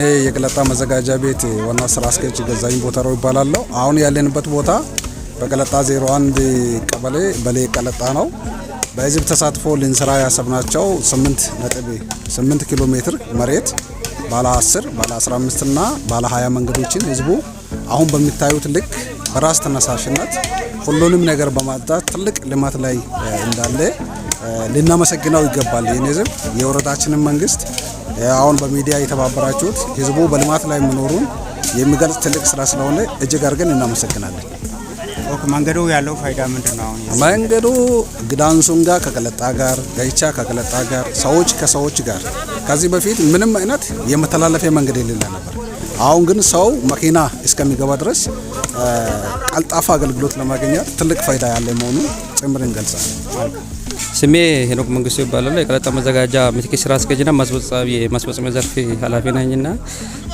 የገለጣ መዘጋጃ ቤት ዋና ስራ አስኪያጅ ገዛኝ ቦታራው ይባላል። አሁን ያለንበት ቦታ በገለጣ 01 ቀበሌ በሌ ቀለጣ ነው። በህዝብ ተሳትፎ ልንሰራ ያሰብናቸው 8 ኪሎ ሜትር መሬት ባለ 10 ባለ 15 እና ባለ 20 መንገዶችን ህዝቡ አሁን በሚታዩት ልክ በራስ ተነሳሽነት ሁሉንም ነገር በማድረግ ትልቅ ልማት ላይ እንዳለ ልናመሰግነው ይገባል። ይህን ህዝብ የወረዳችንን መንግስት አሁን በሚዲያ የተባበራችሁት ህዝቡ በልማት ላይ መኖሩን የሚገልጽ ትልቅ ስራ ስለሆነ እጅግ አድርገን እናመሰግናለን። መንገዱ ያለው ፋይዳ ምንድነው? መንገዱ ግዳንሱንጋ ከገለጣ ጋር ገይቻ ከገለጣ ጋር ሰዎች ከሰዎች ጋር ከዚህ በፊት ምንም አይነት የመተላለፊያ መንገድ የሌለ ነበር። አሁን ግን ሰው መኪና እስከሚገባ ድረስ ቀልጣፋ አገልግሎት ለማግኘት ትልቅ ፋይዳ ያለ መሆኑን ጭምር እንገልጻለን። ስሜ ሄኖክ መንግስቱ ይባላል። የገለጣ መዘጋጃ ምትክ ስራ አስኪያጅና ማስፈጸሚያ ዘርፍ ኃላፊ ነኝና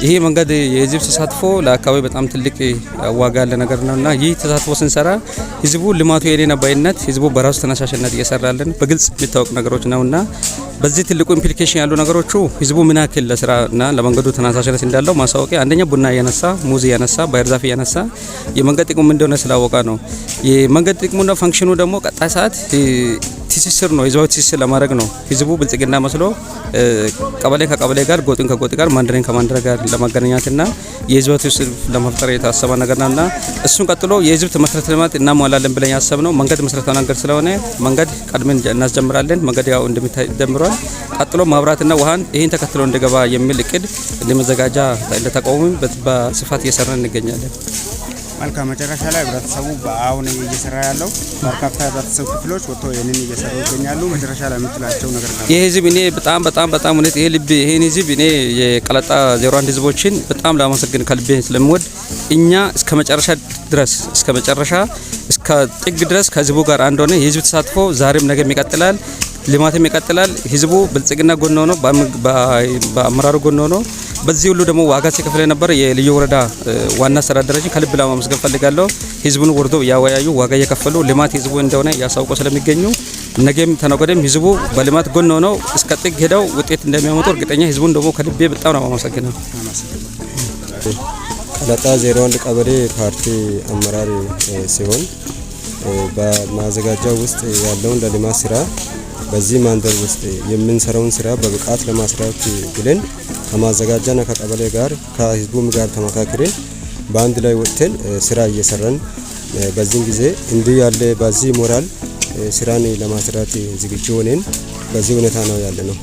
ይሄ መንገድ የህዝብ ተሳትፎ ለአካባቢ በጣም ትልቅ ዋጋ ያለ ነገር ነውና ይህ ተሳትፎ ስንሰራ ህዝቡ ልማቱ የኔ ባይነት ህዝቡ በራሱ ተነሳሽነት እየሰራልን በግልጽ የሚታወቅ ነገሮች ነውና በዚህ ትልቁ ኢምፕሊኬሽን ያሉ ነገሮቹ ህዝቡ ምን ያክል ለስራና ለመንገዱ ተነሳሽነት እንዳለው ማሳወቂያ አንደኛ ቡና ያነሳ ሙዝ ያነሳ ባህር ዛፍ ያነሳ የመንገድ ጥቅሙ እንደሆነ ስላወቃ ነው። የመንገድ ጥቅሙና ፈንክሽኑ ደግሞ ቀጣይ ሰዓት ትስስር ነው። ህዝባዊ ትስስር ለማድረግ ነው። ህዝቡ ብልጽግና መስሎ ቀበሌ ከቀበሌ ጋር ጎጥን ከጎጥ ጋር ማንደረን ከማንደረ ጋር ለማገናኘትና የህዝባዊ ትስስር ለመፍጠር የታሰበ ነገር ነውና እሱን ቀጥሎ የህዝብ መሰረተ ልማት እናሟላለን ብለን ያሰብነው መንገድ መሰረታዊ ነገር ስለሆነ መንገድ ቀድመን እናስጀምራለን። መንገድ ያው እንደሚታይ ጀምሯል። ቀጥሎ መብራትና ውሃን ይሄን ተከትሎ እንደገባ የሚል እቅድ ለመዘጋጃ ለተቋሙ በስፋት እየሰራን እንገኛለን። መልካም መጨረሻ ላይ ህብረተሰቡ አሁን እየሰራ ያለው በርካታ ህብረተሰብ ክፍሎች ወጥቶ ይሄንን እየሰሩ ይገኛሉ። መጨረሻ ላይ የምትላቸው ነገር ነው? ይሄ ህዝብ እኔ በጣም እውነት ይሄን ህዝብ እኔ የገለጣ 01 ህዝቦችን በጣም ላመሰግን ከልቤ ስለምወድ እኛ እስከ መጨረሻ እስከ ጥግ ድረስ ከህዝቡ ጋር አንድ ሆነ የህዝብ ተሳትፎ ዛሬም ነገም ይቀጥላል። ልማትም ይቀጥላል። ህዝቡ ብልጽግና ጎን ሆኖ በአመራሩ ጎን ሆኖ በዚህ ሁሉ ደግሞ ዋጋ ሲከፍል ነበር። የልዩ ወረዳ ዋና አስተዳዳሪን ከልብ ለማመስገን ፈልጋለሁ። ህዝቡን ወርዶ ያወያዩ ዋጋ እየከፈሉ ልማት ህዝቡ እንደሆነ ያሳውቁ ስለሚገኙ ነገም ተነገወዲያም ህዝቡ በልማት ጎን ሆኖ እስከ ጥግ ሄደው ውጤት እንደሚያመጡ እርግጠኛ ህዝቡን ደግሞ ከልቤ በጣም ነው ማመሰግነው። ገለጣ 01 ቀበሌ ፓርቲ አመራር ሲሆን በማዘጋጃው ውስጥ ያለውን ለልማት ስራ በዚህ ማንደር ውስጥ የምንሰራውን ስራ በብቃት ለማስራት ብለን ከማዘጋጃና ከቀበሌ ጋር ከህዝቡም ጋር ተመካክረን በአንድ ላይ ወጥተን ስራ እየሰራን በዚህ ጊዜ እንዲህ ያለ በዚህ ሞራል ስራን ለማስራት ዝግጁ ሆነን በዚህ ሁኔታ ነው ያለነው።